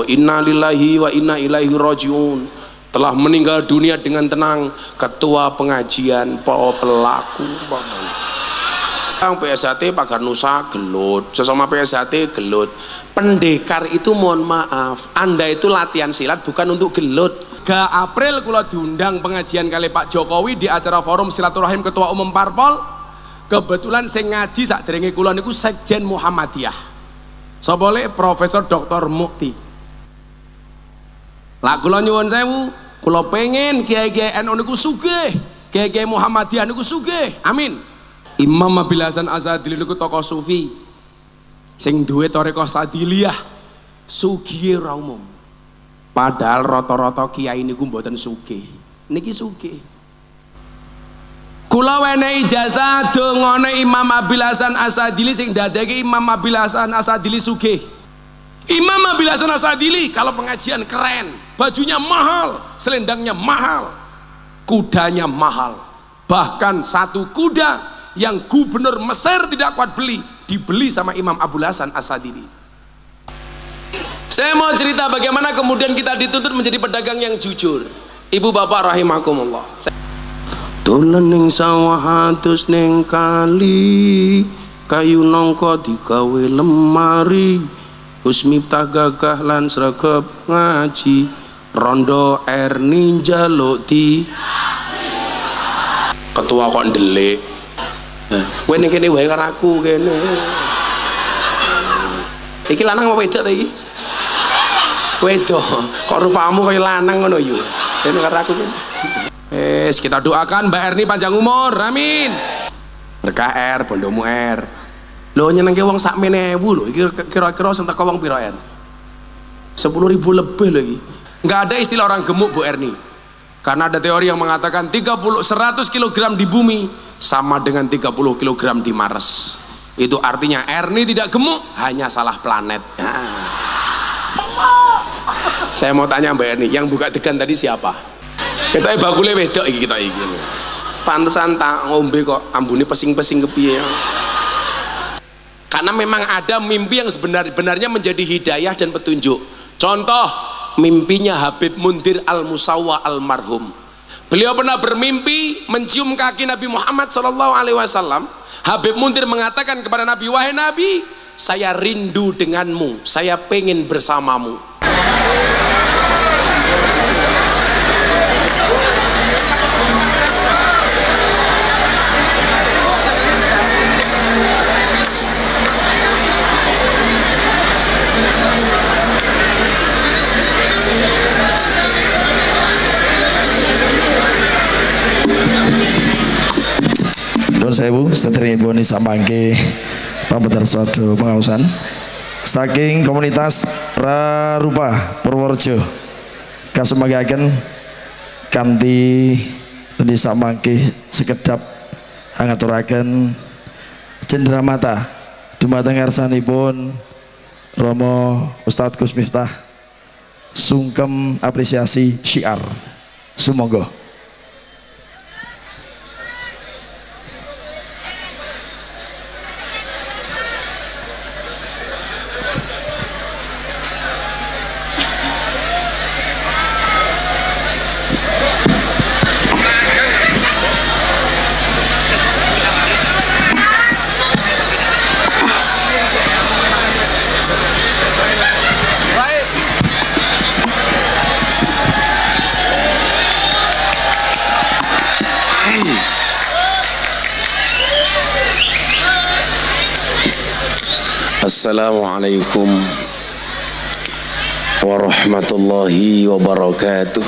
Inna lillahi wa inna ilaihi rajiun, telah meninggal dunia dengan tenang ketua pengajian pelaku PSHT Pagar Nusa gelut, sesama PSHT gelut. Pendekar itu mohon maaf, Anda itu latihan silat bukan untuk gelut. 3 April kula diundang pengajian kali Pak Jokowi di acara forum silaturahim ketua umum parpol. Kebetulan sing ngaji sakderenge kula niku Sekjen Muhammadiyah. Sapa le Profesor Dr. Mukti. Lah kula nyuwun sewu, kula pengen kiai-kiai NU niku sugih, kiai-kiai Muhammadiyah niku sugih. Amin. Imam Abil Hasan Asadili niku tokoh sufi sing duwe thariqah Sadiliyah, sugih ora umum. Padahal rata-rata kiai niku mboten sugih. Niki sugih. Kula wenehi ijazah dongane Imam Abil Hasan Asadili sing dadeke Imam Abil Hasan Asadili sugih. Imam Abil Hasan Asadili kalau pengajian keren, bajunya mahal, selendangnya mahal, kudanya mahal. Bahkan satu kuda yang gubernur Mesir tidak kuat beli, dibeli sama Imam Abil Hasan Asadili. Saya mau cerita bagaimana kemudian kita dituntut menjadi pedagang yang jujur. Ibu bapak rahimakumullah. Dolan ning sawah atus ning kali, kayu nongko digawe lemari. Gus Miftah gagah lan sregep ngaji, rondo Erni njaluk di ketua kok ndelik. Kowe ning kene wae karo aku kene. Iki lanang apa wedok ta iki? Wedok. Kok rupamu kaya lanang ngono yo. Kene karo aku kene. Kita doakan Mbak Erni panjang umur. Amin. Berkah R, bondomu R. Lho nyenengke wong sak menewu lho, iki kira-kira sing teko wong pira en? 10.000 lebih lho iki. Enggak ada istilah orang gemuk Bu Erni. Karena ada teori yang mengatakan 100 kg di bumi sama dengan 30 kg di Mars. Itu artinya Erni tidak gemuk, hanya salah planet. Saya mau tanya Mbak Erni, yang buka degan tadi siapa? Kita bakule wedok iki kita iki. Pantesan tak ngombe kok ambune pesing-pesing kepiye. Karena memang ada mimpi yang sebenarnya menjadi hidayah dan petunjuk. Contoh mimpinya Habib Mundir Al-Musawwa almarhum. Beliau pernah bermimpi mencium kaki Nabi Muhammad SAW. Habib Mundir mengatakan kepada Nabi, wahai Nabi, saya rindu denganmu, saya pengen bersamamu. Sewu sedherenge boni samangke pambetar suatu pengawasan saking komunitas Rarupa Purworejo kasumagaken kanthi di samangke sekedap ngaturaken cendramata dumateng ngarsanipun Romo Ustadz Gus Miftah sungkem apresiasi syiar sumangga. Assalamualaikum warahmatullahi wabarakatuh.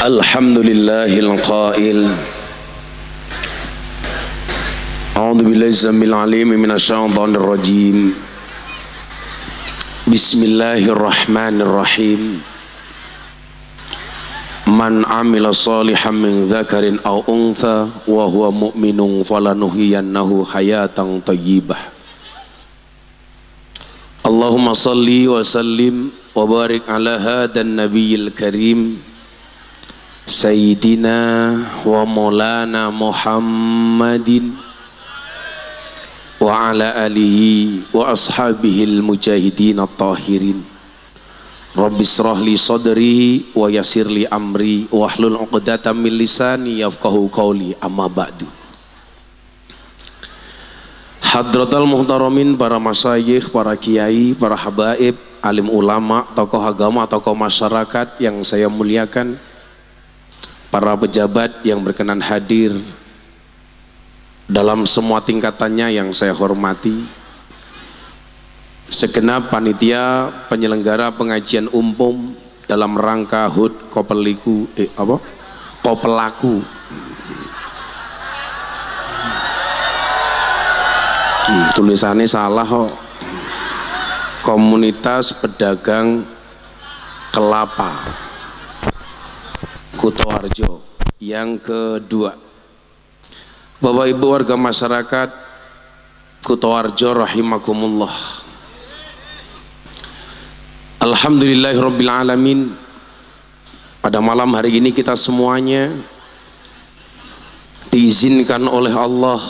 Alhamdulillahil qail a'udzu billahi samil alim minasyaitonir rajim. Bismillahirrahmanirrahim. Man amila salihan min dzakarin aw untha wa huwa mu'minun falanuhyiyannahu hayatan thayyibah. Allahumma salli wa sallim wa barik ala hadan nabiyil karim Sayyidina wa maulana Muhammadin wa ala alihi wa ashabihil mujahidin at-tahirin. Rabbi israh li sadri wa yassir li amri wahlul 'uqdatam min lisani yafqahu qawli, amma ba'du. Hadratal muhtaramin, para masyayikh, para kiai, para habaib, alim ulama, tokoh agama, tokoh masyarakat yang saya muliakan, para pejabat yang berkenan hadir dalam semua tingkatannya yang saya hormati, segenap panitia penyelenggara pengajian umum dalam rangka HUT Kopelaku tulisannya salah kok, komunitas pedagang kelapa Kutoarjo yang kedua. Bapak Ibu warga masyarakat Kutoarjo rahimakumullah. Alhamdulillahirabbil alamin. Pada malam hari ini kita semuanya diizinkan oleh Allah,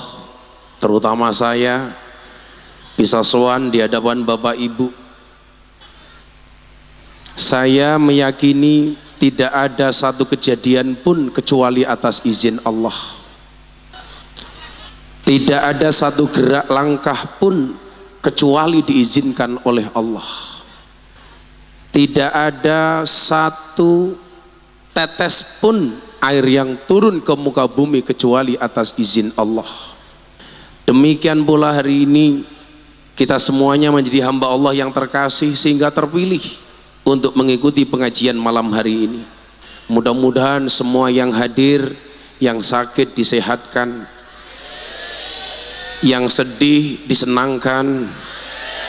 terutama saya, bisa sowan di hadapan Bapak Ibu. Saya meyakini tidak ada satu kejadian pun kecuali atas izin Allah. Tidak ada satu gerak langkah pun kecuali diizinkan oleh Allah. Tidak ada satu tetes pun air yang turun ke muka bumi kecuali atas izin Allah. Demikian pula hari ini kita semuanya menjadi hamba Allah yang terkasih sehingga terpilih untuk mengikuti pengajian malam hari ini. Mudah-mudahan semua yang hadir, yang sakit disehatkan, yang sedih disenangkan,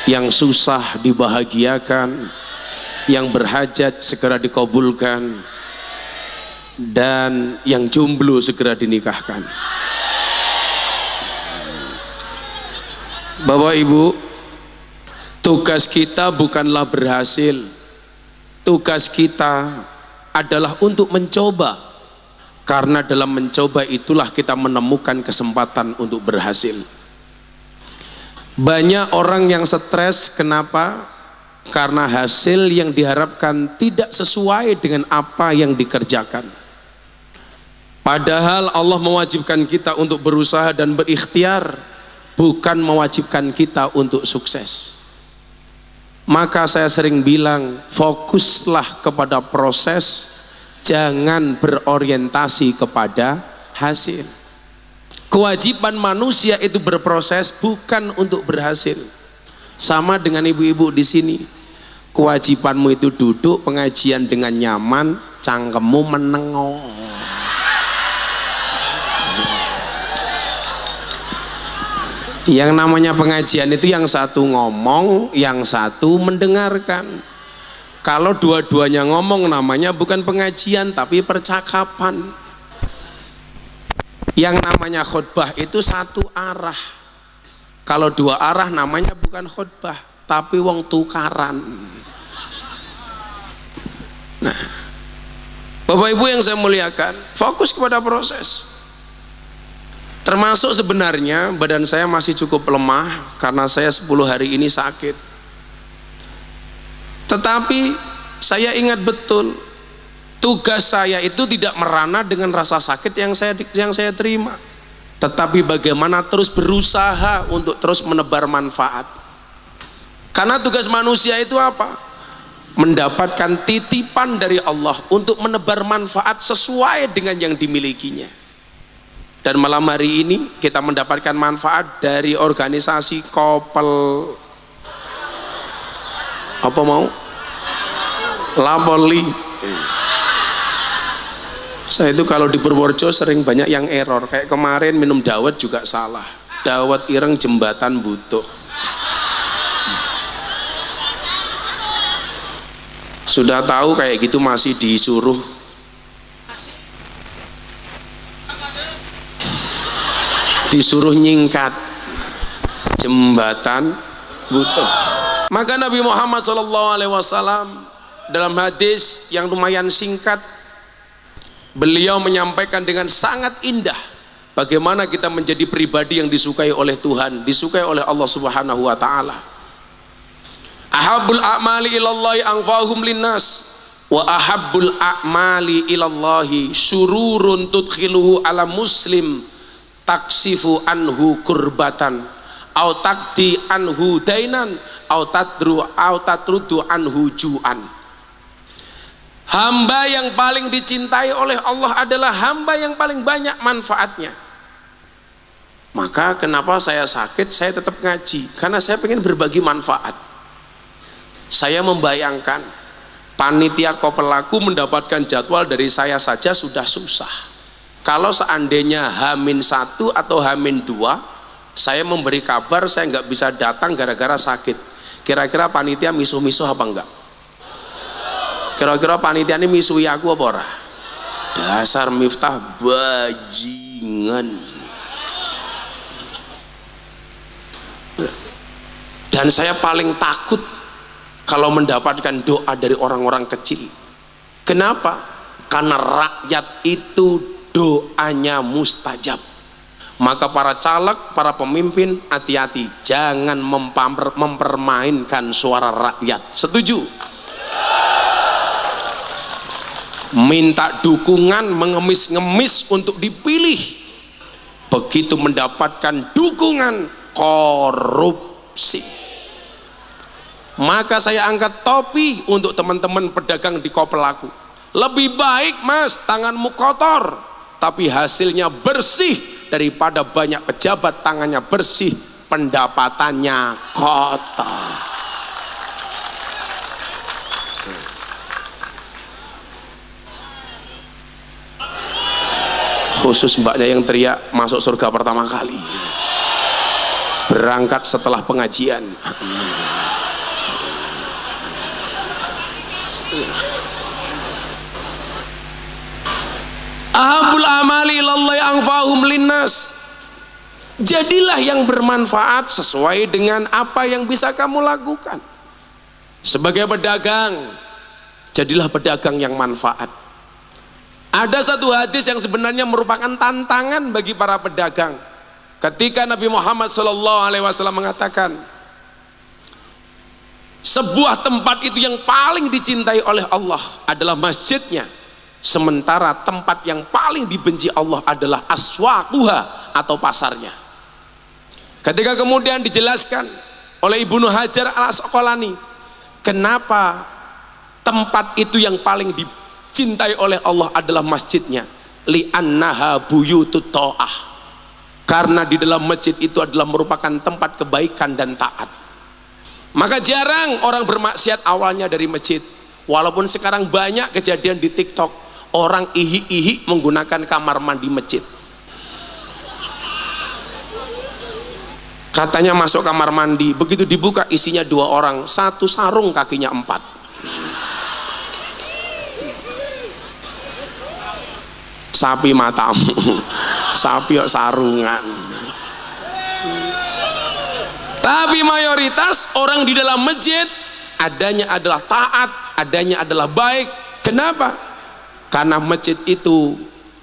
yang susah dibahagiakan, yang berhajat segera dikabulkan, dan yang jomblo segera dinikahkan. Bapak Ibu, tugas kita bukanlah berhasil. Tugas kita adalah untuk mencoba, karena dalam mencoba itulah kita menemukan kesempatan untuk berhasil. Banyak orang yang stres, kenapa? Karena hasil yang diharapkan tidak sesuai dengan apa yang dikerjakan. Padahal Allah mewajibkan kita untuk berusaha dan berikhtiar, bukan mewajibkan kita untuk sukses. Maka saya sering bilang, fokuslah kepada proses, jangan berorientasi kepada hasil. Kewajiban manusia itu berproses, bukan untuk berhasil. Sama dengan ibu-ibu di sini, kewajibanmu itu duduk pengajian dengan nyaman, cangkemmu menengok. Yang namanya pengajian itu yang satu ngomong, yang satu mendengarkan. Kalau dua-duanya ngomong namanya bukan pengajian tapi percakapan. Yang namanya khutbah itu satu arah. Kalau dua arah namanya bukan khutbah tapi wong tukaran. Nah, Bapak Ibu yang saya muliakan, fokus kepada proses. Termasuk sebenarnya badan saya masih cukup lemah karena saya 10 hari ini sakit. Tetapi saya ingat betul, tugas saya itu tidak merana dengan rasa sakit yang saya terima, tetapi bagaimana terus berusaha untuk terus menebar manfaat. Karena tugas manusia itu apa? Mendapatkan titipan dari Allah untuk menebar manfaat sesuai dengan yang dimilikinya. Dan malam hari ini kita mendapatkan manfaat dari organisasi Lapoli. Saya itu kalau di Purworejo sering banyak yang error, kayak kemarin minum dawet juga salah, dawet ireng jembatan butuh. Sudah tahu kayak gitu masih disuruh nyingkat jembatan butuh. Maka Nabi Muhammad SAW dalam hadis yang lumayan singkat beliau menyampaikan dengan sangat indah bagaimana kita menjadi pribadi yang disukai oleh Tuhan, disukai oleh Allah Subhanahu wa taala. Ahabbul a'mali ilallahi anfa'uhum linnas wa ahabbul a'mali ilallahi sururun tudkhiluhu ala muslim taksifu anhu kurbatan au takdi anhu dainan au tatrudu anhu ju'an. Hamba yang paling dicintai oleh Allah adalah hamba yang paling banyak manfaatnya. Maka kenapa saya sakit, saya tetap ngaji, karena saya pengen berbagi manfaat. Saya membayangkan panitia Kopelaku mendapatkan jadwal dari saya saja sudah susah. Kalau seandainya H-1 atau H-2 saya memberi kabar saya nggak bisa datang gara-gara sakit, kira-kira panitia misuh-misuh apa enggak? Kira-kira panitia ini misuhi aku apa ora? Dasar Miftah bajingan. Dan saya paling takut kalau mendapatkan doa dari orang-orang kecil. Kenapa? Karena rakyat itu doanya mustajab. Maka para caleg, para pemimpin, hati-hati, jangan mempermainkan suara rakyat. Setuju? Minta dukungan, mengemis-ngemis untuk dipilih. Begitu mendapatkan dukungan, korupsi. Maka saya angkat topi untuk teman-teman pedagang di Kopelaku. Lebih baik mas tanganmu kotor tapi hasilnya bersih daripada banyak pejabat tangannya bersih pendapatannya kotor. Khusus mbaknya yang teriak masuk surga pertama kali, berangkat setelah pengajian. Ahabul amali ilallahi anfa'uhum linnas. Jadilah yang bermanfaat sesuai dengan apa yang bisa kamu lakukan. Sebagai pedagang, jadilah pedagang yang manfaat. Ada satu hadis yang sebenarnya merupakan tantangan bagi para pedagang. Ketika Nabi Muhammad SAW mengatakan, sebuah tempat itu yang paling dicintai oleh Allah adalah masjidnya, sementara tempat yang paling dibenci Allah adalah aswaquha atau pasarnya. Ketika kemudian dijelaskan oleh Ibnu Hajar al-Asqalani kenapa tempat itu yang paling dicintai oleh Allah adalah masjidnya, li'annaha buyutut ta'ah, karena di dalam masjid itu adalah merupakan tempat kebaikan dan taat. Maka jarang orang bermaksiat awalnya dari masjid. Walaupun sekarang banyak kejadian di TikTok, orang ihi-ihi menggunakan kamar mandi masjid. Katanya masuk kamar mandi, begitu dibuka isinya 2 orang, 1 sarung kakinya 4. Sapi matamu, sapi sarungan. Tapi mayoritas orang di dalam masjid adanya adalah taat, adanya adalah baik. Kenapa? Karena masjid itu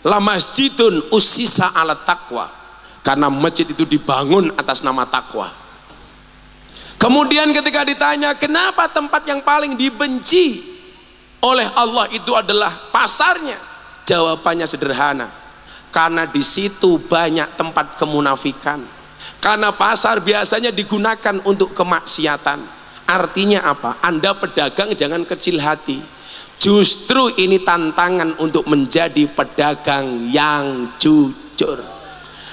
la masjidun ussisa ala taqwa, karena masjid itu dibangun atas nama takwa. Kemudian ketika ditanya kenapa tempat yang paling dibenci oleh Allah itu adalah pasarnya, jawabannya sederhana, karena di situ banyak tempat kemunafikan. Karena pasar biasanya digunakan untuk kemaksiatan. Artinya apa? Anda pedagang jangan kecil hati. Justru ini tantangan untuk menjadi pedagang yang jujur,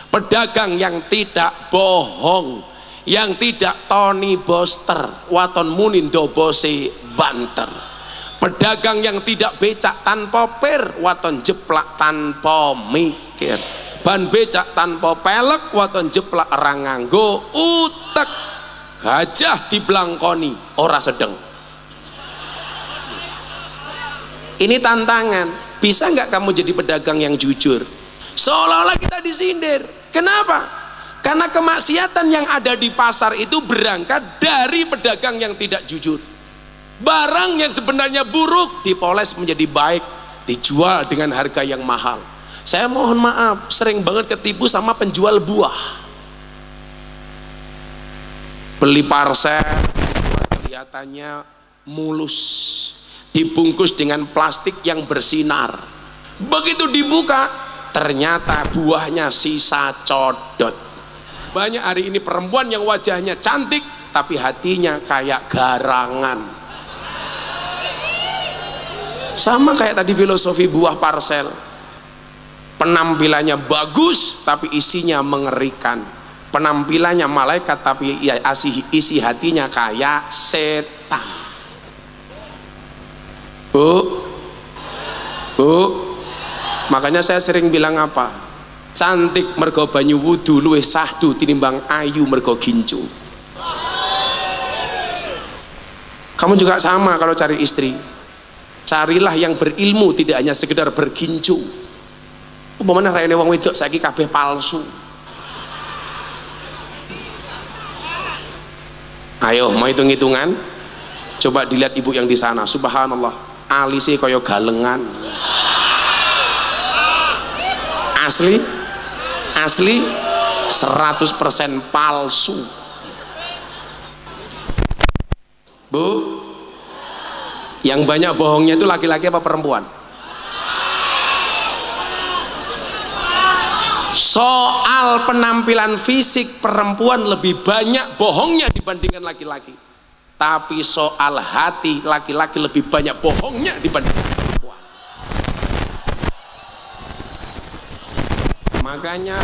pedagang yang tidak bohong, yang tidak Tony Boster waton munin dobose banter, pedagang yang tidak becak tanpa per waton jeplak tanpa mikir, ban becak tanpa pelek waton jeplak orang nganggo utek, gajah diblangkoni ora sedeng. Ini tantangan. Bisa nggak kamu jadi pedagang yang jujur? Seolah-olah kita disindir. Kenapa? Karena kemaksiatan yang ada di pasar itu berangkat dari pedagang yang tidak jujur. Barang yang sebenarnya buruk dipoles menjadi baik, dijual dengan harga yang mahal. Saya mohon maaf, sering banget ketipu sama penjual buah. Beli parsel, kelihatannya mulus, dibungkus dengan plastik yang bersinar. Begitu dibuka, ternyata buahnya sisa codot. Banyak hari ini perempuan yang wajahnya cantik, tapi hatinya kayak garangan. Sama kayak tadi filosofi buah parsel. Penampilannya bagus, tapi isinya mengerikan. Penampilannya malaikat, tapi isi hatinya kayak setan. Bu, makanya saya sering bilang apa? Cantik mergo banyu wudu luwih sahdu tinimbang ayu mergo gincu. Kamu juga sama kalau cari istri. Carilah yang berilmu, tidak hanya sekedar bergincu. Umpamane raine wong wedok saiki kabeh palsu. Ayo, mau hitung-hitungan? Coba dilihat ibu yang di sana. Subhanallah, alisnya kaya galengan. Asli 100% palsu. Bu, yang banyak bohongnya itu laki-laki apa perempuan? Soal penampilan fisik, perempuan lebih banyak bohongnya dibandingkan laki-laki. Tapi soal hati, laki-laki lebih banyak bohongnya dibandingkan perempuan. Makanya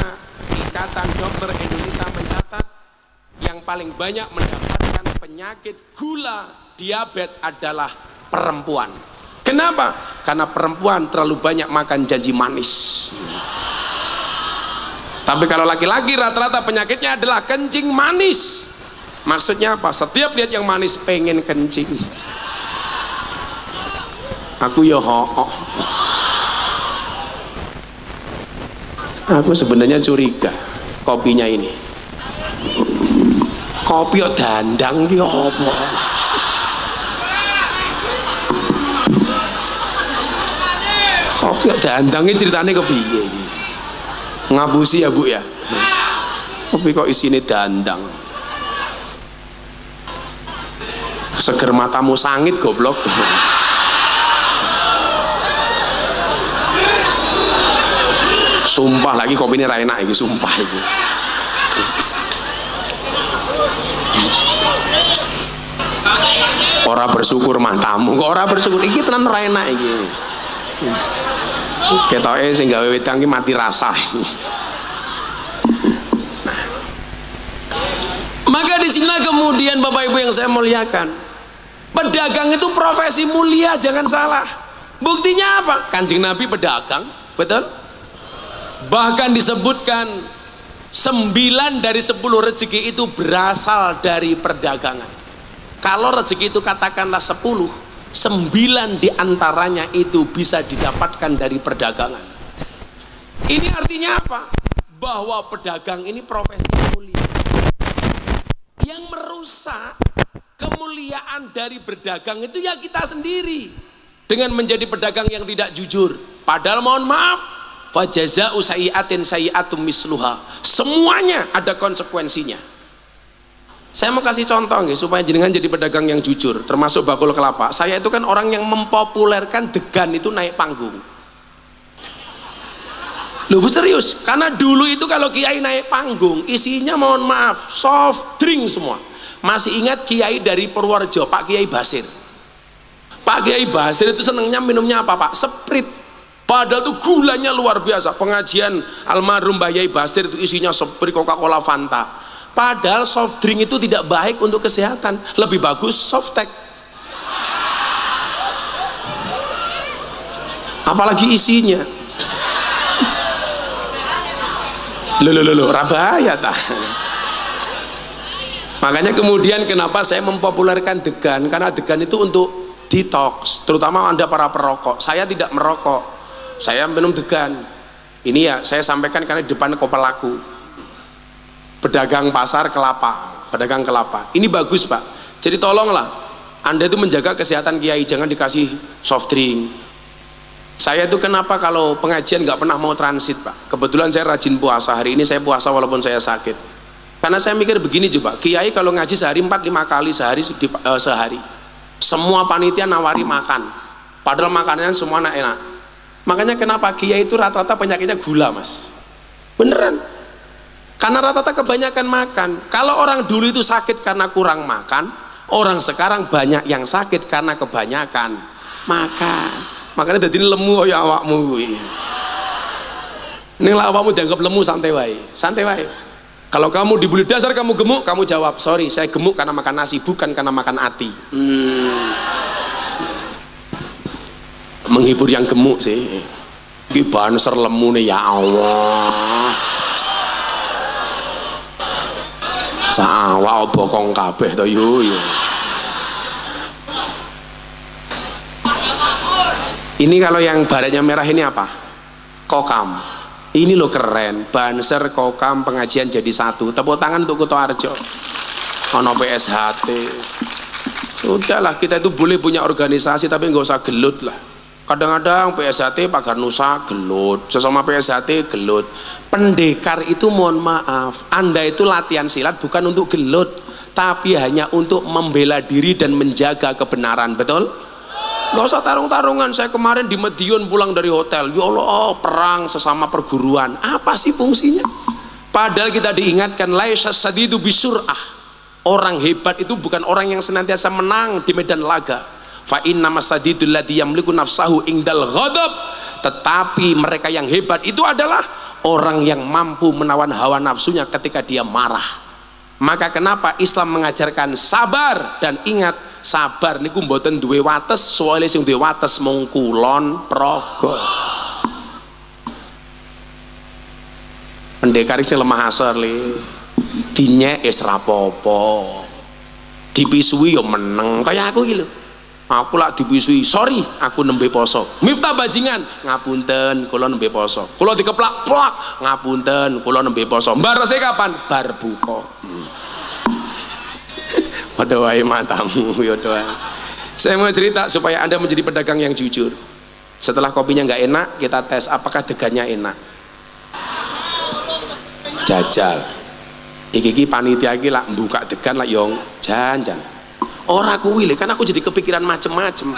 Ikatan Dokter Indonesia mencatat yang paling banyak mendapatkan penyakit gula, diabetes adalah perempuan. Kenapa? Karena perempuan terlalu banyak makan janji manis. Tapi kalau laki-laki rata-rata penyakitnya adalah kencing manis. Maksudnya apa? Setiap lihat yang manis pengen kencing. Aku ya ho. Aku sebenarnya curiga kopinya ini. Kopi kok dandang ki apa? Kopi kok dandang iki ceritane kepiye iki? Ngabusi ya Bu ya. Kopi kok isine dandang. Seger matamu sangit goblok. Sumpah lagi kopi ini ra enak iki, sumpah iki. Ora bersyukur matamu, kok ora bersyukur iki tenan ra enak iki. Ketoke sing gawe wedang ki mati rasa. Maka di sini kemudian Bapak Ibu yang saya muliakan, pedagang itu profesi mulia, jangan salah. Buktinya apa? Kanjeng Nabi pedagang, betul? Bahkan disebutkan 9 dari 10 rezeki itu berasal dari perdagangan. Kalau rezeki itu katakanlah 10, 9 diantaranya itu bisa didapatkan dari perdagangan. Ini artinya apa? Bahwa pedagang ini profesi mulia. Yang merusak kemuliaan dari berdagang itu ya kita sendiri, dengan menjadi pedagang yang tidak jujur. Padahal mohon maaf, fajaza'u sayyi'atin sayyi'atum misluha. Semuanya ada konsekuensinya. Saya mau kasih contoh nih, supaya jenengan jadi pedagang yang jujur, termasuk bakul kelapa. Saya itu kan orang yang mempopulerkan degan itu naik panggung. Loh serius, karena dulu itu kalau kiai naik panggung, isinya mohon maaf, soft drink semua. Masih ingat kiai dari Purworejo, Pak Kiai Basir. Pak Kiai Basir itu senengnya minumnya apa Pak? Sprite. Padahal itu gulanya luar biasa. Pengajian almarhum Mbah Yai Basir itu isinya Sprite, Coca-Cola, Fanta. Padahal soft drink itu tidak baik untuk kesehatan, lebih bagus softtek. Apalagi isinya. Loh, bahaya tak? Makanya kemudian kenapa saya mempopulerkan degan, karena degan itu untuk detox, terutama Anda para perokok. Saya tidak merokok, saya minum degan. Ini ya saya sampaikan karena di depan kopelaku, pedagang pasar kelapa, pedagang kelapa. Ini bagus Pak. Jadi tolonglah Anda itu menjaga kesehatan kiai, jangan dikasih soft drink. Saya itu kenapa kalau pengajian nggak pernah mau transit, Pak? Kebetulan saya rajin puasa. Hari ini saya puasa walaupun saya sakit. Karena saya mikir begini coba, kiai kalau ngaji sehari 4-5 kali sehari. Semua panitia nawari makan. Padahal makanannya semua enak. Makanya kenapa kiai itu rata-rata penyakitnya gula, Mas? Beneran. Karena rata-rata kebanyakan makan. Kalau orang dulu itu sakit karena kurang makan, orang sekarang banyak yang sakit karena kebanyakan makan. Makanya jadi lemu ya awakmu kuwi. Ning awakmu dianggap lemu santai wae. Santai wae. Kalau kamu dibully dasar kamu gemuk, kamu jawab, "Sorry, saya gemuk karena makan nasi, bukan karena makan ati." Menghibur yang gemuk sih. Iki banser lemune ya Allah. Sawak bokong kabeh to yo. Ini kalau yang badannya merah ini apa? Kokam. Ini loh keren. Banser, kokam, pengajian jadi satu. Tepuk tangan untuk Kuto Arjo. Ono PSHT. Udahlah, kita itu boleh punya organisasi tapi nggak usah gelut lah. Kadang-kadang PSHT Pagar Nusa gelut, sesama PSHT gelut. Pendekar itu mohon maaf, Anda itu latihan silat bukan untuk gelut, tapi hanya untuk membela diri dan menjaga kebenaran, betul? Gak usah tarung-tarungan. Saya kemarin di Madiun pulang dari hotel, ya Allah, perang sesama perguruan, apa sih fungsinya? Padahal kita diingatkan, laisa sadidu bisur'ah, orang hebat itu bukan orang yang senantiasa menang di medan laga. Fa inna masadidul ladzi yamliku nafsahu indal ghadab, tetapi mereka yang hebat itu adalah orang yang mampu menawan hawa nafsunya ketika dia marah. Maka kenapa Islam mengajarkan sabar, dan ingat, sabar niku mboten duwe wates, soalnya sing duwe wates mung kulon progo. Pendekar sing lemah asar le, dinyek wis rapopo, dipisui yo meneng kaya aku iki lho. Aku lak dipisui, sorry aku nembe poso. Miftah bajingan, ngapunten kula nembe poso. Kula dikeplak plak, ngapunten kula nembe poso. Mbarese kapan? Bar buka. Padha wae matamu ya doa. Saya mau cerita supaya Anda menjadi pedagang yang jujur. Setelah kopinya nggak enak, kita tes apakah degannya enak. Jajal. Iki panitia iki lak mbuka degan lak yo jan. Ora kuwi lho, kan aku jadi kepikiran macem-macem.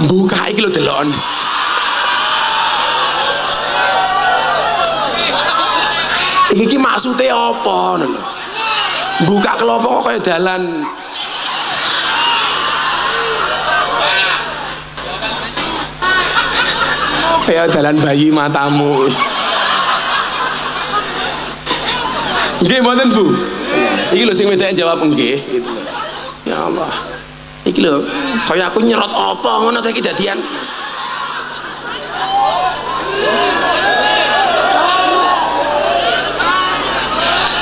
Mbuka iki lho delon. Iki maksude apa ngono lho. Buka kelompok kok kayak dalan. Kayak dalan bayi matamu. Nggih mboten Bu. Iki lho sing wedake jawab nggih gitu lho. Ya Allah. Iki lho kaya aku nyerot apa ngono ta iki dadian.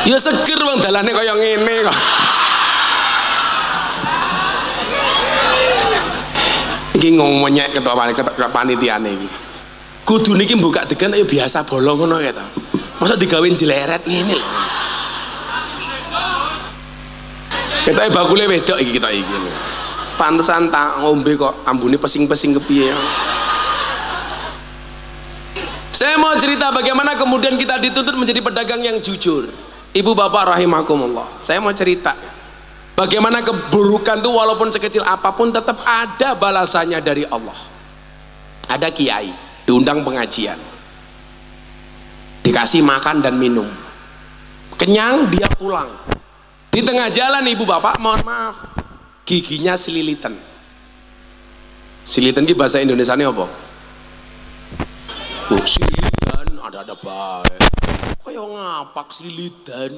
Ya seger wong dalane kaya ngene kok. Iki ngomonyek ketua panitiane iki. Kudune iki buka degan ya biasa bolong ngono ya ta. Masa digawe jeleret ngene lho. Ketoke bakule wedok iki kita iki lho. Pantesan tak ngombe kok ambune pesing-pesing kepiye. Saya mau cerita bagaimana kemudian kita dituntut menjadi pedagang yang jujur. Ibu bapak rahimakumullah, saya mau cerita bagaimana keburukan itu walaupun sekecil apapun tetap ada balasannya dari Allah. Ada kiai diundang pengajian, dikasih makan dan minum, kenyang dia pulang. Di tengah jalan ibu bapak mohon maaf, giginya selilitan. Selilitan ini bahasa Indonesianya apa? Oh, selilitan ada baik. Kayak ngapak selilitan.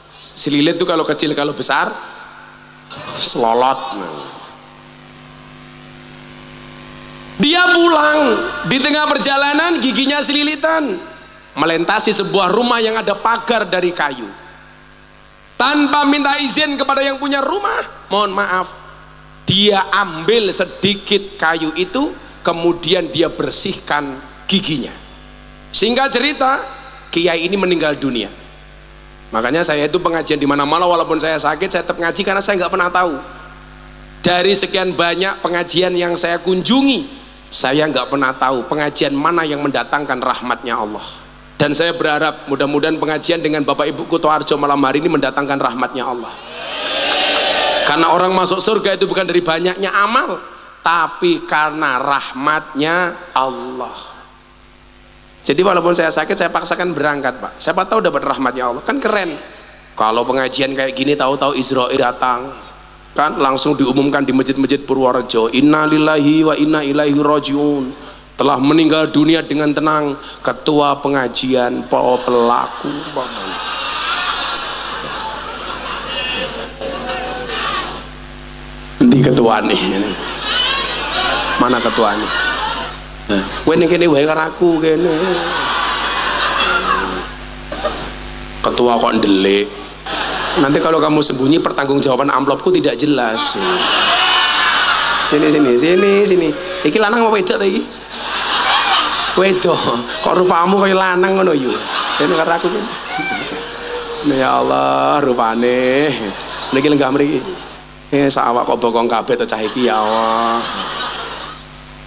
Selilit itu kalau kecil, kalau besar selolot. Dia pulang di tengah perjalanan giginya selilitan, melintasi sebuah rumah yang ada pagar dari kayu. Tanpa minta izin kepada yang punya rumah, mohon maaf, dia ambil sedikit kayu itu, kemudian dia bersihkan giginya. Singkat cerita, kiai ini meninggal dunia. Makanya saya itu pengajian di mana-mana, walaupun saya sakit saya tetap ngaji karena saya nggak pernah tahu. Dari sekian banyak pengajian yang saya kunjungi, Saya nggak pernah tahu pengajian mana yang mendatangkan rahmatnya Allah. Dan saya berharap mudah-mudahan pengajian dengan Bapak Ibu Kuto Arjo malam hari ini mendatangkan rahmatnya Allah. Karena orang masuk surga itu bukan dari banyaknya amal, tapi karena rahmatnya Allah. Jadi walaupun saya sakit, saya paksakan berangkat, Pak. Siapa tahu dapat rahmatnya Allah. Kan keren. Kalau pengajian kayak gini tahu-tahu Israel datang, kan langsung diumumkan di masjid-masjid Purworejo, innalillahi wa inna ilaihi rajiun, telah meninggal dunia dengan tenang ketua pengajian pelaku. Di ketua nih, mana ketua nih? Wene kene wae karo aku kene. Ketua kok ndelik. Nanti kalau kamu sembunyi pertanggungjawaban amplopku tidak jelas. Sini. Iki lanang apa wedok ta iki? Wedok. Kok rupamu kaya lanang ngono yo. Dene karo aku kene. Ya Allah, rupane. Niki lenggah mriki. Sak awak kok bokong kabeh to cah iki ya Allah.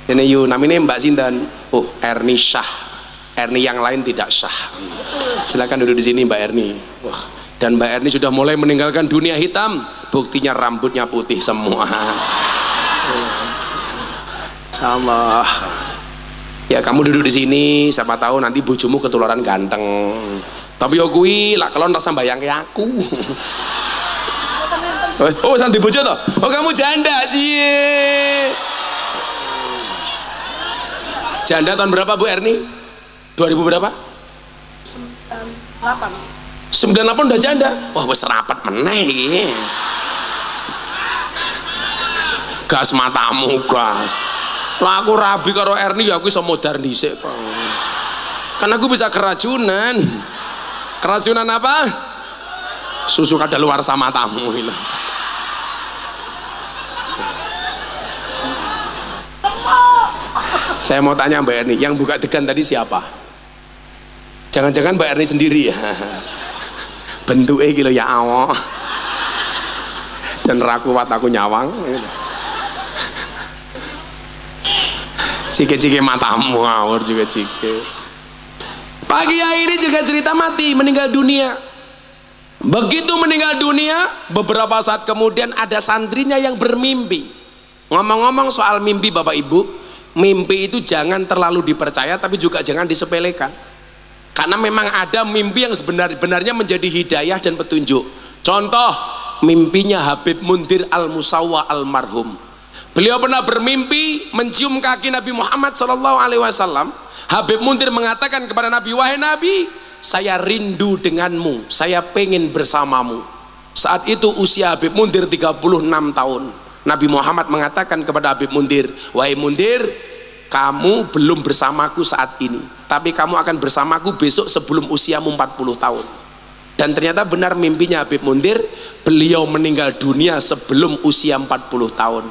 Dene yo namine Mbak sinten? Oh, Erni Syah. Erni yang lain tidak syah. Silakan duduk di sini Mbak Erni. Wah, dan Mbak Erni sudah mulai meninggalkan dunia hitam. Buktinya rambutnya putih semua. Insyaallah. Ya kamu duduk di sini, siapa tahu nanti bojomu ketularan ganteng. Tapi yo kuwi lak kelon rasa mbayangke aku. Oh, santi bojo toh? Oh, kamu janda, cie. Janda tahun berapa Bu Erni? 2000 berapa? 98 udah janda. Wah, wis rapat meneh iki. Gas matamu, gas. Lah aku rabi karo Erni ya aku iso modar dhisik kok. Kan aku bisa keracunan. Keracunan apa? Susu kadaluarsa matamu itu. Saya mau tanya Mbak Erni, yang buka degan tadi siapa? Jangan-jangan Mbak Erni sendiri ya? Bentuknya gitu ya Allah. Dan rakuat aku nyawang. Cike-cike matamu awur juga cike. Pagi hari ini juga cerita mati, meninggal dunia. Begitu meninggal dunia, beberapa saat kemudian ada santrinya yang bermimpi. Ngomong-ngomong soal mimpi Bapak Ibu, mimpi itu jangan terlalu dipercaya tapi juga jangan disepelekan. Karena memang ada mimpi yang sebenarnya menjadi hidayah dan petunjuk. Contoh, mimpinya Habib Mundir Al-Musawwa almarhum. Beliau pernah bermimpi mencium kaki Nabi Muhammad SAW. Habib Mundir mengatakan kepada Nabi, wahai Nabi, saya rindu denganmu, saya pengen bersamamu. Saat itu usia Habib Mundir 36 tahun. Nabi Muhammad mengatakan kepada Habib Mundir, wahai Mundir, kamu belum bersamaku saat ini, tapi kamu akan bersamaku besok sebelum usiamu 40 tahun. Dan ternyata benar mimpinya Habib Mundir, beliau meninggal dunia sebelum usia 40 tahun,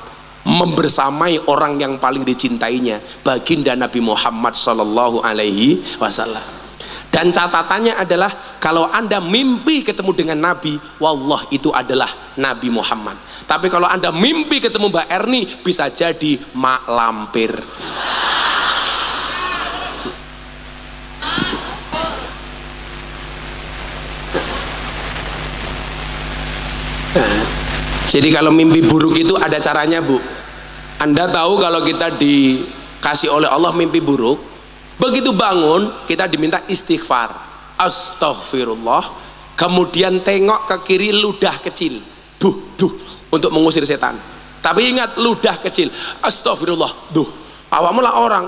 membersamai orang yang paling dicintainya, baginda Nabi Muhammad sallallahu alaihi wasallam. Dan catatannya adalah kalau Anda mimpi ketemu dengan Nabi, wallah itu adalah Nabi Muhammad. Tapi kalau Anda mimpi ketemu Mbak Erni, bisa jadi mak lampir. Jadi kalau mimpi buruk itu ada caranya, Bu. Anda tahu kalau kita dikasih oleh Allah mimpi buruk, begitu bangun kita diminta istighfar, astaghfirullah, kemudian tengok ke kiri, ludah kecil, duh untuk mengusir setan. Tapi ingat, ludah kecil, astaghfirullah, duh. Awakmu lah orang,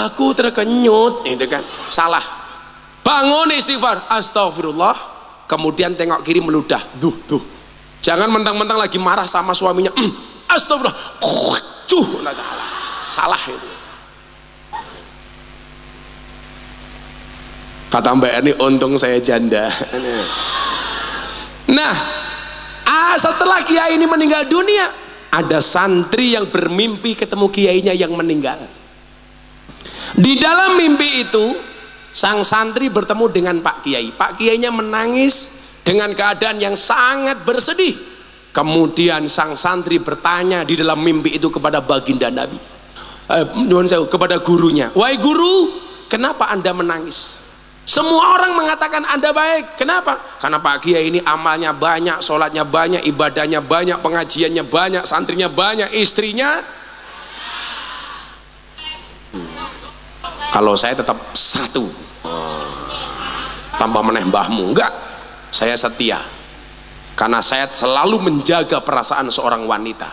aku terkenyut, itu kan salah. Bangun istighfar, astaghfirullah, kemudian tengok kiri, meludah, duh. Jangan mentang-mentang lagi marah sama suaminya, astagfirullah, nah salah itu. Kata Mbak Erni, untung saya janda. Nah, setelah kiai ini meninggal dunia, ada santri yang bermimpi ketemu kiainya yang meninggal. Di dalam mimpi itu, sang santri bertemu dengan Pak Kiai. Pak Kiainya menangis dengan keadaan yang sangat bersedih. Kemudian sang santri bertanya di dalam mimpi itu kepada baginda Nabi, kepada gurunya, wahai guru, kenapa Anda menangis? Semua orang mengatakan Anda baik. Kenapa? Karena Pak Kiai ini amalnya banyak, sholatnya banyak, ibadahnya banyak, pengajiannya banyak, santrinya banyak, istrinya. Kalau saya tetap satu, tambah meneh mbahmu. Enggak, saya setia. Karena saya selalu menjaga perasaan seorang wanita.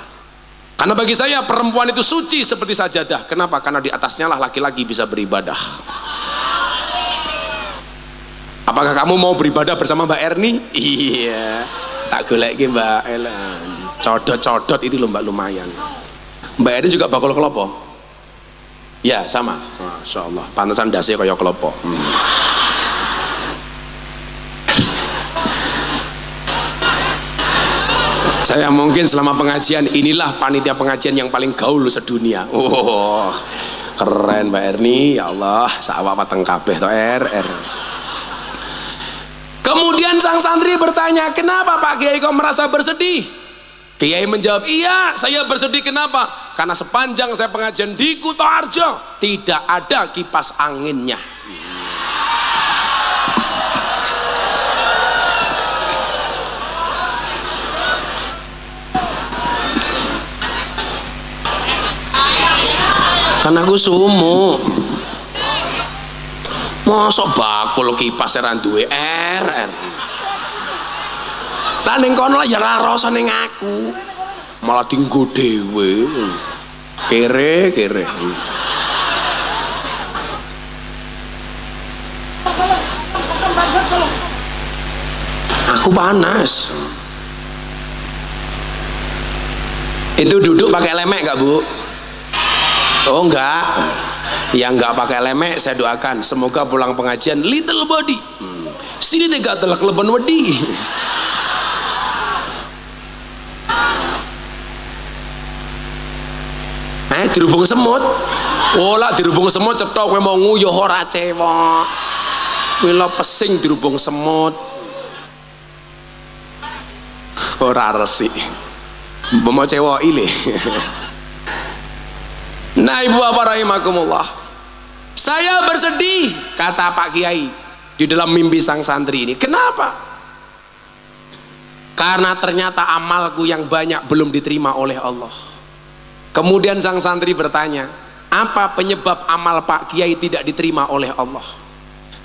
Karena bagi saya perempuan itu suci seperti sajadah. Kenapa? Karena di atasnya lah laki-laki bisa beribadah. Apakah kamu mau beribadah bersama Mbak Erni? Iya, tak golek Mbak Ellen. Codot-codot itu loh Mbak, lumayan. Mbak Erni juga bakul kelopo? Ya sama. Masya Allah, pantesan dasi kayak kelopo. Saya mungkin selama pengajian inilah panitia pengajian yang paling gaul sedunia. Oh, keren Mbak Erni, ya Allah, sawah pateng kabeh to RR. Kemudian sang santri bertanya, kenapa Pak Kiai kok merasa bersedih? Kiai menjawab, iya saya bersedih. Kenapa? Karena sepanjang saya pengajian di Kutoarjo tidak ada kipas anginnya. Karena aku sumuk. Mosok bakul kipas ora duwe RR. Lah ning kono ya ora rasa ning aku. Malah dienggo dhewe. Kere. Aku panas. Itu duduk pakai lemek enggak, Bu? Oh enggak. Yang enggak pakai lemek saya doakan semoga pulang pengajian little body. Sini tega telak leban wedi. Dirubung semut. Oh lah dirubung semut cetok kowe mau nguyuh ora cewek. Mila pesing dirubung semut. Ora resik. Mau cewek ile. Nah ibu bapak rahimakumullah, saya bersedih kata Pak Kiai di dalam mimpi sang santri ini. Kenapa? Karena ternyata amalku yang banyak belum diterima oleh Allah. Kemudian sang santri bertanya, apa penyebab amal Pak Kiai tidak diterima oleh Allah?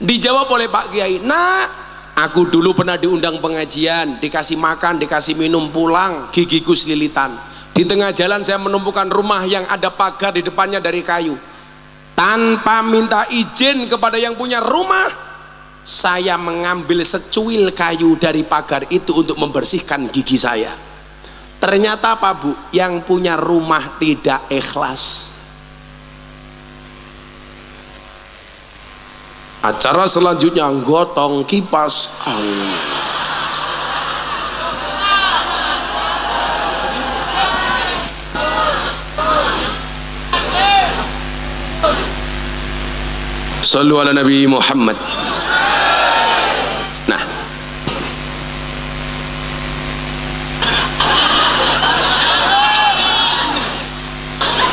Dijawab oleh Pak Kiai, nah aku dulu pernah diundang pengajian, dikasih makan, dikasih minum, pulang gigiku selilitan. Di tengah jalan saya menemukan rumah yang ada pagar di depannya dari kayu. Tanpa minta izin kepada yang punya rumah, saya mengambil secuil kayu dari pagar itu untuk membersihkan gigi saya. Ternyata apa Bu? Yang punya rumah tidak ikhlas. Acara selanjutnya gotong kipas angin. Sallu ala Nabi Muhammad. Nah,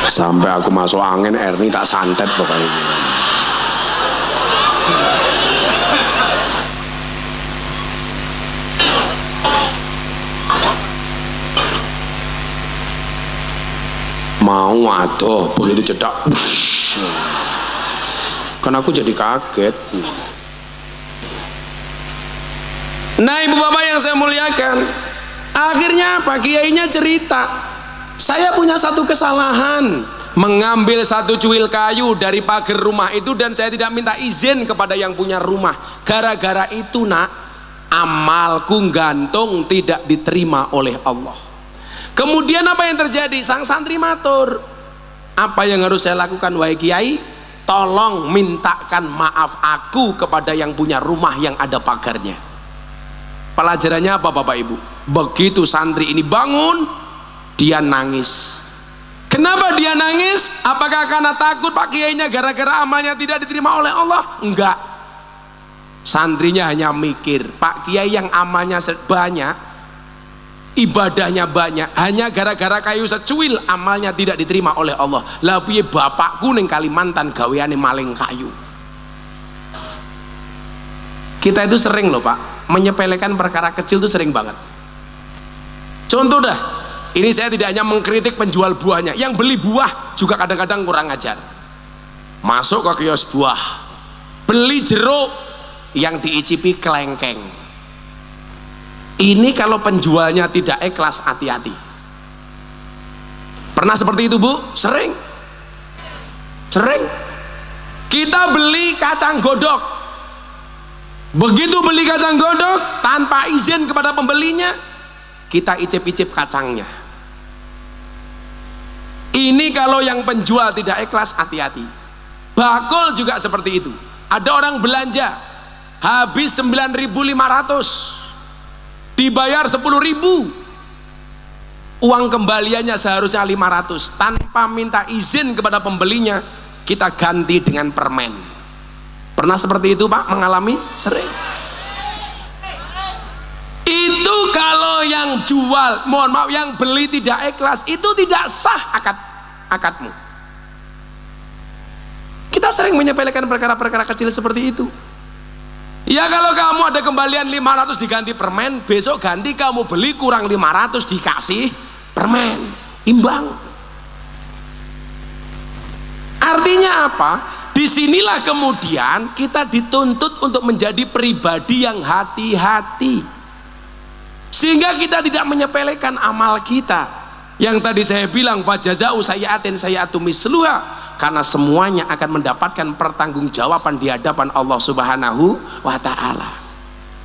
sampai aku masuk angin Erni tak santet pokoknya. Mau aduh begitu cedak. Karena aku jadi kaget. Nah ibu bapak yang saya muliakan, akhirnya Pak Kiainya cerita, saya punya satu kesalahan, mengambil satu cuil kayu dari pagar rumah itu dan saya tidak minta izin kepada yang punya rumah. Gara-gara itu nak, amalku gantung tidak diterima oleh Allah. Kemudian apa yang terjadi? Sang santri matur, apa yang harus saya lakukan wahai Kiai? Tolong mintakan maaf aku kepada yang punya rumah yang ada pagarnya. Pelajarannya apa Bapak Ibu? Begitu santri ini bangun, dia nangis. Kenapa dia nangis? Apakah karena takut Pak Kiainya gara-gara amalnya tidak diterima oleh Allah? Enggak. Santrinya hanya mikir, Pak Kiai yang amalnya banyak ibadahnya banyak, hanya gara-gara kayu secuil amalnya tidak diterima oleh Allah. Lah piye bapakku ning Kalimantan gaweane maling kayu. Kita itu sering loh Pak, menyepelekan perkara kecil itu sering banget. Contoh dah, ini saya tidak hanya mengkritik penjual buahnya, yang beli buah juga kadang-kadang kurang ajar. Masuk ke kios buah, beli jeruk, yang diicipi kelengkeng. Ini kalau penjualnya tidak ikhlas, hati-hati. Pernah seperti itu Bu? Sering. Kita beli kacang godok, begitu beli kacang godok tanpa izin kepada pembelinya, kita icip-icip kacangnya. Ini kalau yang penjual tidak ikhlas, hati-hati. Bakul juga seperti itu. Ada orang belanja habis 9.500, dibayar 10.000, uang kembaliannya seharusnya 500, tanpa minta izin kepada pembelinya kita ganti dengan permen. Pernah seperti itu Pak? Mengalami? Sering. Itu kalau yang jual, mohon maaf, yang beli tidak ikhlas, itu tidak sah akadmu. Kita sering menyepelekan perkara-perkara kecil seperti itu. Ya kalau kamu ada kembalian 500 diganti permen, besok ganti kamu beli kurang 500 dikasih permen, imbang. Artinya apa? Disinilah kemudian kita dituntut untuk menjadi pribadi yang hati-hati, sehingga kita tidak menyepelekan amal kita. Yang tadi saya bilang fajaza'u sayyi'atin sayyi'atu misluha, karena semuanya akan mendapatkan pertanggungjawaban di hadapan Allah Subhanahu wa Ta'ala.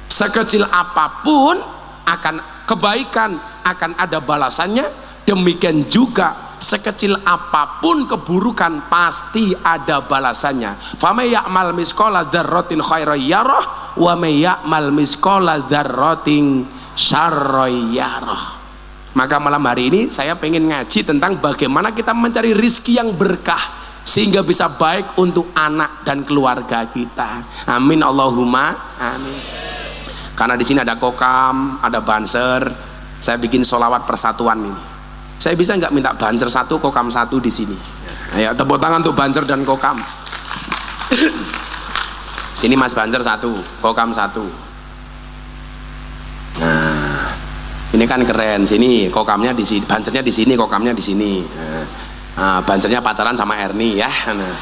Sekecil apapun akan kebaikan akan ada balasannya, demikian juga sekecil apapun keburukan pasti ada balasannya. Famay ya'mal misqala dzarratin khairan yarah wa may ya'mal misqala dzarratin syarran yarah. Maka malam hari ini saya pengen ngaji tentang bagaimana kita mencari rizki yang berkah sehingga bisa baik untuk anak dan keluarga kita. Amin Allahumma amin. Karena di sini ada kokam, ada banser, saya bikin sholawat persatuan ini. Saya bisa nggak minta banser satu, kokam satu di sini? Ayo tepuk tangan untuk banser dan kokam. Sini Mas banser satu, kokam satu. Nah, ini kan keren. Sini kokamnya di sini, bansernya di sini, kokamnya di sini. Nah, bansernya pacaran sama Erni ya. Nah.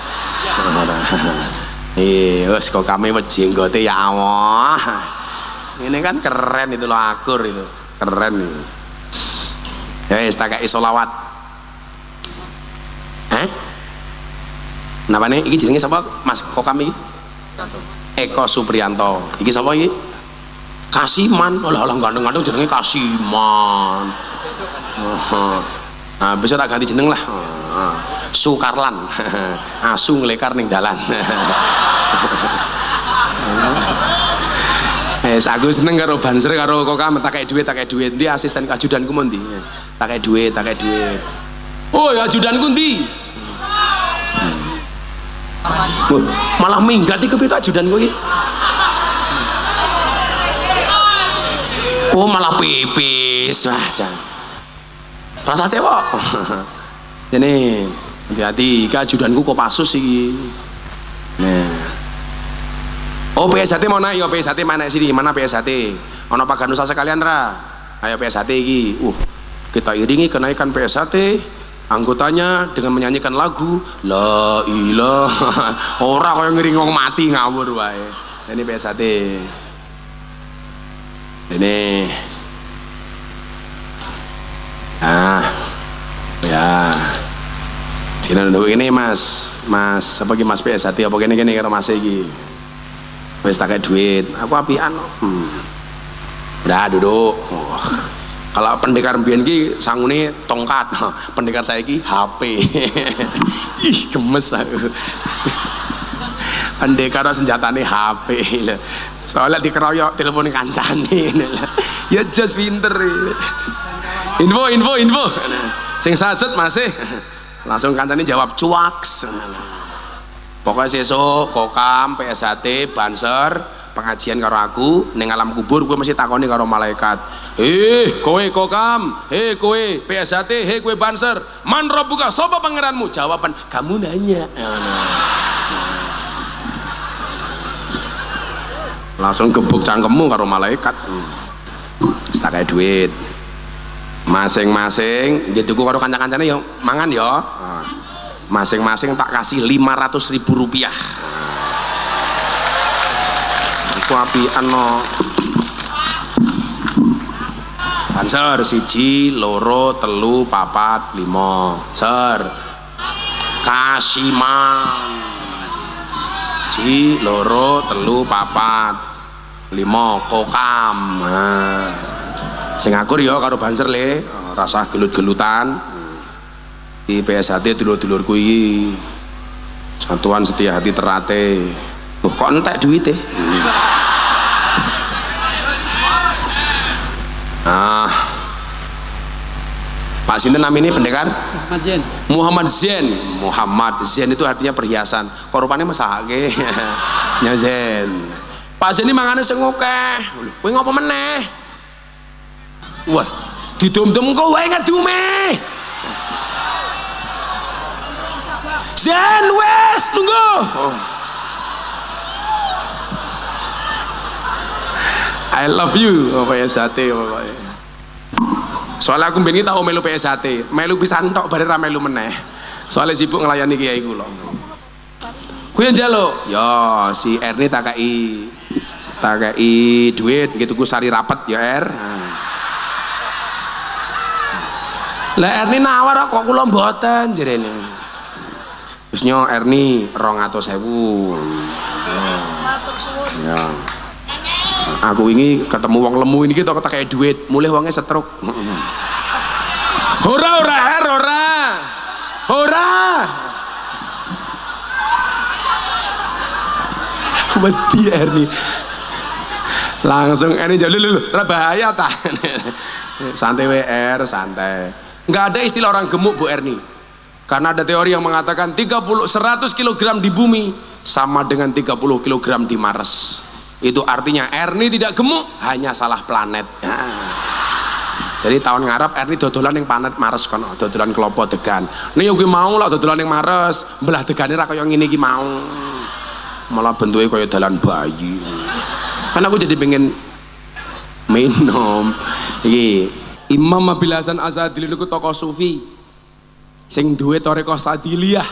Wes kokame wis jenggote ya Allah. Ini kan keren itu loh, akur itu. Keren itu. Ya wis tak kei selawat. Napa nih? Iki jenenge sapa Mas kokam iki? Eko Supriyanto. Iki sapa iki? Kasiman. Olah gandeng-gandeng jenenge Kasiman. Nah, besok tak ganti jeneng lah. Sukarlan. Asu nglekar ning dalan. Aku seneng karo banser karo kokam, tak kayak duit. Ndi asisten ajudanku mon ndi? Tak kayak duit. Oh, ya ajudanku ndi? Malah minggat iki kepiye ajudanku iki? Oh, malah pipis. Wah, jan. Rasa sewa. Ini hati-hati, ajudanku kok pasus iki. Nah. Oh, PSHT mau naik, yo PSHT mana sini? Mana PSHT? Ono paganusa sekalian ra? Ayo PSHT iki. Kita iringi kenaikan PSHT anggotanya dengan menyanyikan lagu La ilaha. Ora kaya ngiring wong mati ngawur wae. Ini PSHT. Ini. Ah. Ya. Sini dulu ini Mas apa ki Mas PSHT apa kene karo Mas iki? Wis tak kayak duit, aku apian. Udah duduk. Kalau pendekar mbiyen ki sangune tongkat, pendekar saya ki HP. Ih, gemes aku. Pendekar senjatane HP. Soalnya dikeroyok telepon kancane. Ya just pinter. Info. Sing sajet masih langsung kancane jawab cuaks. Pokoknya sesuk kokam, PSHT, banser, pengajian karo aku ning alam kubur gue mesti takoni karo malaikat. Kowe kokam, kowe PSHT, kowe banser, man rabbuka, sapa pangeranmu? Jawaban, kamu nanya. Langsung gebuk cangkemmu karo malaikat. Tak kayak duit. Masing-masing nggih tuku karo kanca-kancane ya mangan ya. Masing-masing tak kasih 500.000 rupiah. Iku apian no. Banser 1, 2, 3, 4, 5. Ser. Kasiman. 1, 2, 3, 4, 5. Kokam. Sing akur ya karo banser le, rasa gelut-gelutan. Di PSHT dulur-dulurku iki. Satuan Setia Hati Terate. Kok entek duwite? Pak sinten namine pendekar? Muhammad Zen. Muhammad Zen. Muhammad Zen itu artinya perhiasan. Korupane mesake. Nya Zen. Pak Zen ini mangane sing akeh. Kowe ngopo meneh? Wah, didum-dum kok wae ngedume. Zen wes tunggu. I love you PSHT pokoknya. Soalnya aku mbeni tau melu PSHT, melu pisan tok bare ra melu meneh. Soalnya sibuk ngelayani kiai kula. Kuwi njaluk, ya si Erni tak kei duit gitu ku sari rapet ya Er. Lah Erni nawar kok kula mboten jerene. Terus nyo Erni 200.000. Ya. Aku ini ketemu wong lemu ini kita kayak duit, mulai wongnya setruk. Hora. Mati Erni. Langsung ini jadi lu bahaya tak. Santai WR, santai. Nggak ada istilah orang gemuk Bu Erni. Karena ada teori yang mengatakan 100 kg di bumi sama dengan 30 kg di Mars. Itu artinya Erni tidak gemuk, hanya salah planet. Jadi tahun ngarep Erni dodolan yang planet Mars kono, dodolan klopo degan. Nih yo mau lah dodolan yang Mars, belah degane ra kaya ngene iki mau. Malah bentuknya kaya dalan bayi. Kan aku jadi pengen minum. Iki Imam Abil Hasan Asadili niku tokoh sufi. Sing duwe thariqah Sadiliyah.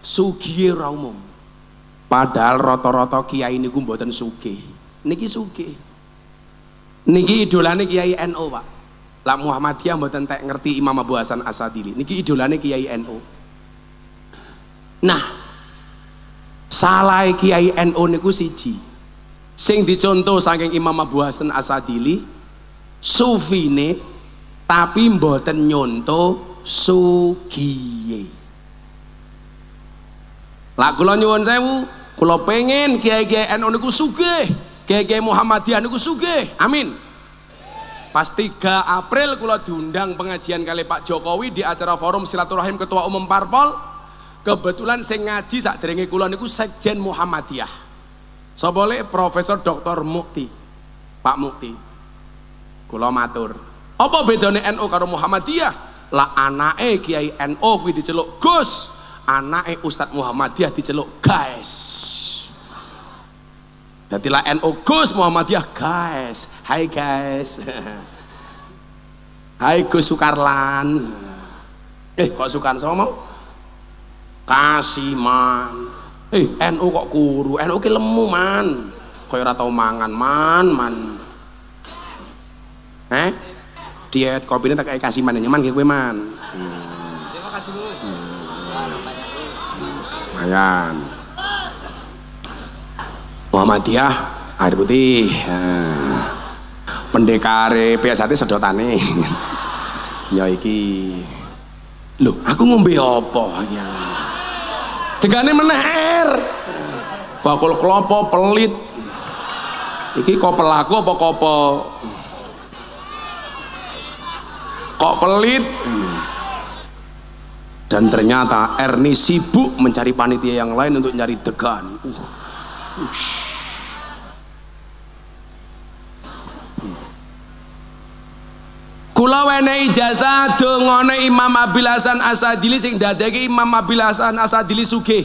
Sugih ora umum. Padahal rata-rata kiai niku mboten sugih. Niki sugih. Niki idolane Kiai NU, Pak. Lah Muhammadiyah mboten tek ngerti Imam Abu Hasan Asadili. Niki idolane Kiai NU. Nah, salah Kiai NU niku siji. Sing dicontoh saking Imam Abu Hasan Asadili, sufine tapi mboten nyontoh sugiye. Lah kula nyuwun sewu, kula pengen kiai-kiai NU niku sugih, kiai-kiai Muhammadiyah niku sugih. Amin. Pas 3 April kula diundang pengajian kali Pak Jokowi di acara forum silaturahim Ketua Umum Parpol. Kebetulan sing ngaji sakderenge kula niku Sekjen Muhammadiyah. Sapa le Profesor Dr. Mukti. Pak Mukti. Kula matur, apa bedane NU karo Muhammadiyah? Lah anake Kiai NU kuwi diceluk Gus. Anake Ustadz Muhammadiyah diceluk guys. Jadilah NU Gus, Muhammadiyah guys. Hai guys. Hai Gus Sukarlan. Kok Sukarlan sama mau? Kasiman. NU kok kuru? NU ki lemu man. Kaya ora tau mangan man. Diet kopine tak kayak Kasiman nyaman kowe man. Terima kasih Bu. Lumayan. Muhammadiyah air putih. Pendekare PSHT sedotane. Ya iki. Loh, aku ngombe apa ya? Tegane meneh er. Bakul klopo pelit. Iki kok pelaku apa kopo? Kok pelit? Dan ternyata Erni sibuk mencari panitia yang lain untuk nyari degan. Kula wenehi ijazah dongane Imam Abil Hasan Asadili sing dadeki Imam Abil Hasan Asadili sugih.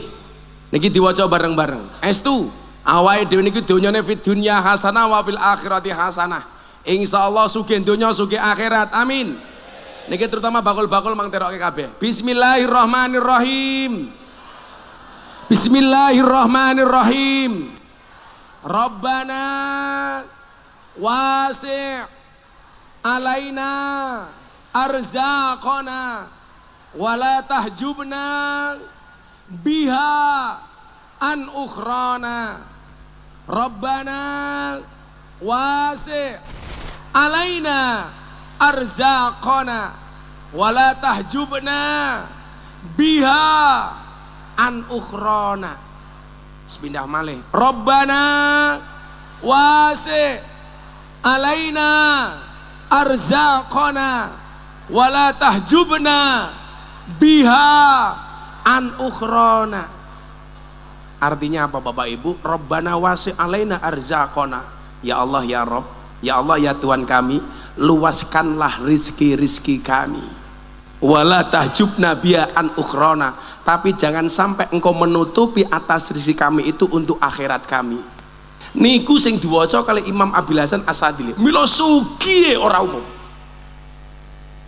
Niki diwaca bareng-bareng. Estu awake dhewe niki donyane fid dunya hasanah wa fil akhirati hasanah. Insyaallah sugih donya sugih akhirat. Amin. Niki terutama bakul-bakul mang teroke kabeh. Bismillahirrahmanirrahim. Bismillahirrahmanirrahim. Rabbana wasi' alaina arzaqana wala tahjubna biha an ukhrana. Rabbana wasi' alaina arzaqana wala tahjubna biha an ukhrana. Sepindah malih. Rabbana wasi' alaina arzaqana wala tahjubna biha an ukhrana. Artinya apa Bapak Ibu? Rabbana wasi' alaina arzaqana. Ya Allah ya Rabb, ya Allah ya Tuhan kami, luaskanlah rizki-rizki kami. Wala tahjubna biha an ukhrana. Tapi jangan sampai engkau menutupi atas rizki kami itu untuk akhirat kami. Niku sing diwaca kali Imam Abil Hasan Asadili. Mila sugih ora umum.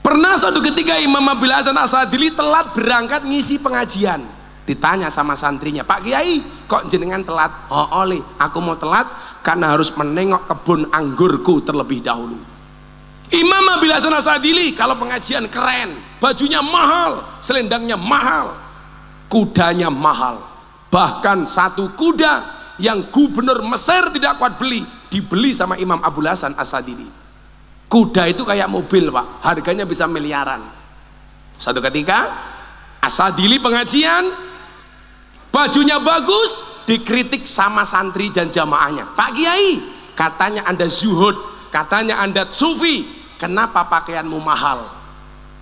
Pernah satu ketika Imam Abil Hasan Asadili telat berangkat ngisi pengajian. Ditanya sama santrinya, "Pak Kiai, kok jenengan telat?" "Oh, oleh, aku mau telat karena harus menengok kebun anggurku terlebih dahulu." Imam Abil Hasan Asadili kalau pengajian keren, bajunya mahal, selendangnya mahal, kudanya mahal. Bahkan satu kuda yang gubernur Mesir tidak kuat beli, dibeli sama Imam Abil Hasan Asadili. Kuda itu kayak mobil Pak, harganya bisa miliaran. Satu ketika Asadili pengajian, bajunya bagus, dikritik sama santri dan jamaahnya. "Pak Kiai, katanya Anda zuhud, katanya Anda sufi, kenapa pakaianmu mahal?"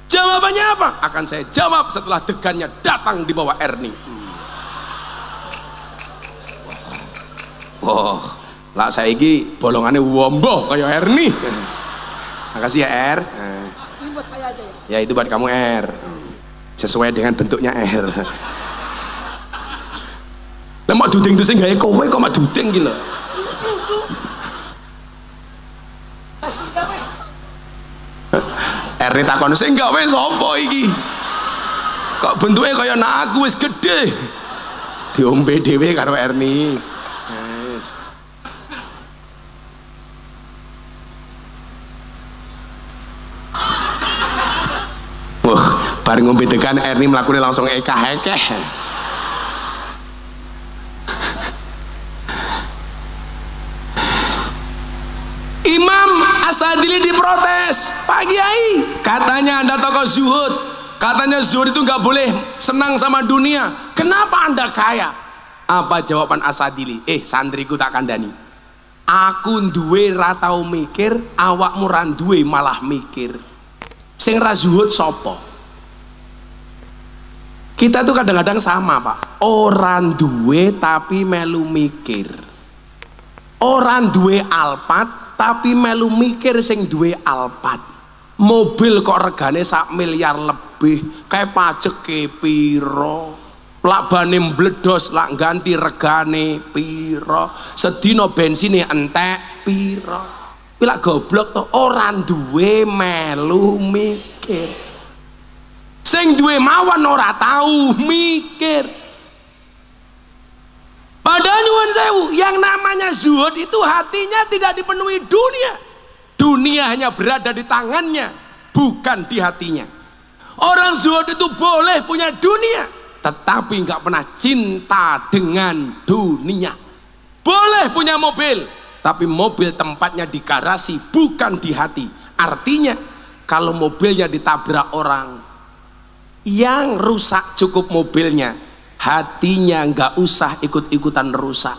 Jawabannya apa? Akan saya jawab setelah degannya datang di bawah Erni. Oh, lah saiki bolongane wombo kaya Erni. Makasih ya Er. Ini buat saya aja ya. Ya itu buat kamu Er. Sesuai dengan bentuknya Er. Lah mak duding itu sing gawe kowe kok mak duding iki lho. Er takon sing gawe sapa iki? Kok bentuke kaya anak aku wis gedhe. Diombe dhewe karo Erni. Bareng ngombe tekan Erni mlakune langsung ekah-ekeh. Imam Asadili diprotes, "Pak Kiai, katanya Anda tokoh zuhud, katanya zuhud itu nggak boleh senang sama dunia, kenapa Anda kaya?" Apa jawaban Asadili? Santriku tak kandani, aku duwe ra tau mikir, awakmu ra duwe malah mikir. Sing ra zuhud sapa? Kita tuh kadang-kadang sama Pak, orang duwe tapi melu mikir, orang duwe Alphard tapi melu mikir sing duwe Alphard. Mobil kok regane 1 miliar lebih, kayak pajak ke piro, lakbane mbledos lak ganti regane piro, sedino bensine entek piro. Pilak goblok to, orang duwe melu mikir. Sing duwe mawon ora tahu mikir. Padahal nyuwun sewu, yang namanya zuhud itu hatinya tidak dipenuhi dunia. Dunia hanya berada di tangannya, bukan di hatinya. Orang zuhud itu boleh punya dunia, tetapi nggak pernah cinta dengan dunia. Boleh punya mobil, tapi mobil tempatnya di garasi, bukan di hati. Artinya kalau mobilnya ditabrak orang, yang rusak cukup mobilnya, hatinya nggak usah ikut-ikutan rusak.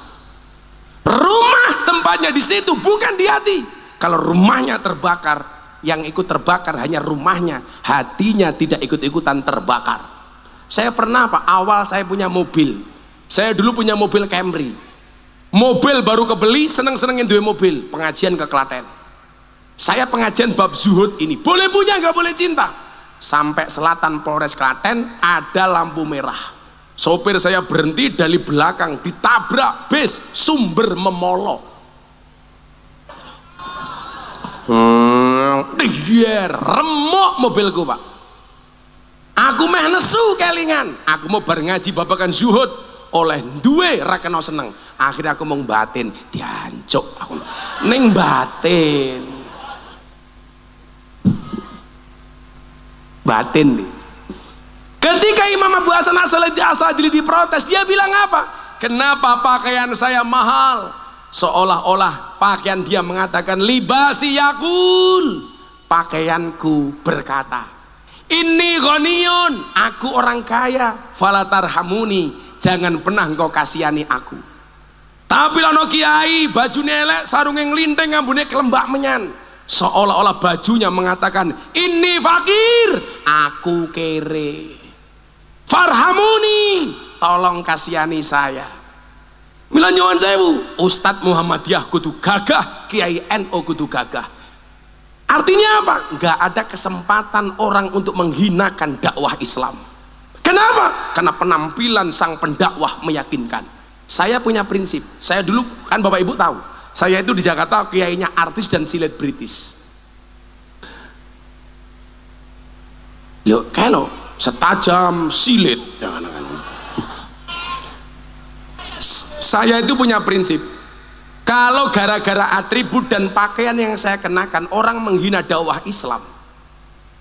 Rumah tempatnya di situ, bukan di hati. Kalau rumahnya terbakar, yang ikut terbakar hanya rumahnya, hatinya tidak ikut-ikutan terbakar. Saya pernah Pak, awal saya punya mobil, saya dulu punya mobil Camry, mobil baru kebeli, seneng-senengin duwe mobil, pengajian ke Klaten. Saya pengajian bab zuhud ini, boleh punya nggak boleh cinta. Sampai selatan Polres Klaten ada lampu merah. Sopir saya berhenti dari belakang, ditabrak bis sumber memolok. Remuk mobilku Pak. Aku meh nesu kelingan. Aku mau bareng ngaji babakan zuhud. Oleh duwe ra kena seneng. Akhirnya aku mau batin, diancuk aku. Ning batin. Batin nih. Ketika Imam Abu Hasan Asadili diprotes, dia bilang apa? Kenapa pakaian saya mahal? Seolah-olah pakaian dia mengatakan libasi yakul. Pakaianku berkata, ini ghaniyun, aku orang kaya, falatarhamuni, jangan pernah engkau kasihani aku. Tapi lano kiai bajune elek, sarunge nglinteng, ambune kelembak menyan. Seolah-olah bajunya mengatakan, ini fakir, aku kere. Farhamuni, tolong kasihani saya. Mila nyuwun sewu, Ustadz Muhammadiyah kudu gagah, Kiai NU kudu gagah. Artinya apa? Nggak ada kesempatan orang untuk menghinakan dakwah Islam. Kenapa? Karena penampilan sang pendakwah meyakinkan. Saya punya prinsip. Saya dulu, kan Bapak Ibu tahu, saya itu di Jakarta kiainya artis dan selebritis. Loh, kalau setajam silet, saya itu punya prinsip. Kalau gara-gara atribut dan pakaian yang saya kenakan orang menghina dakwah Islam,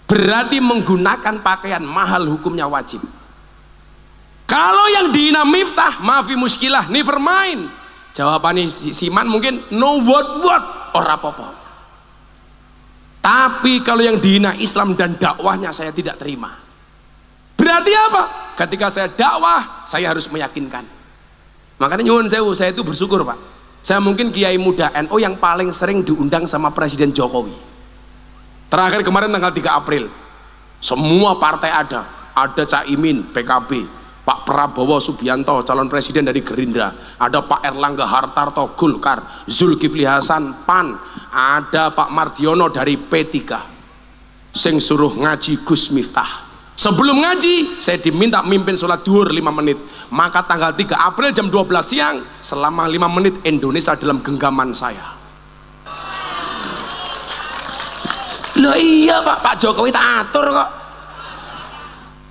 berarti menggunakan pakaian mahal hukumnya wajib. Kalau yang dihina Miftah, maafi muskilah, never mind. Jawabannya Siman mungkin no what ora apa-apa. Tapi kalau yang dihina Islam dan dakwahnya saya tidak terima. Berarti apa? Ketika saya dakwah, saya harus meyakinkan. Makanya nyuwun sewu, saya itu bersyukur Pak. Saya mungkin kiai muda NU yang paling sering diundang sama Presiden Jokowi. Terakhir kemarin tanggal 3 April, semua partai ada Caimin PKB, Pak Prabowo Subianto calon presiden dari Gerindra, ada Pak Erlangga Hartarto Golkar, Zulkifli Hasan PAN, ada Pak Mardiono dari P3. Sing suruh ngaji Gus Miftah. Sebelum ngaji, saya diminta mimpin sholat duhur 5 menit. Maka tanggal 3 April jam 12 siang, selama 5 menit Indonesia dalam genggaman saya. Loh iya Pak Jokowi tak atur kok.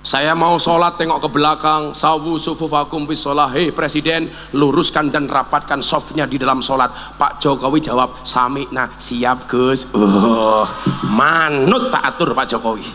Saya mau sholat tengok ke belakang, sawu sufufakum bis sholah. Hei Presiden, luruskan dan rapatkan softnya di dalam sholat. Pak Jokowi jawab, sami'na, siap Gus. Manut tak atur Pak Jokowi.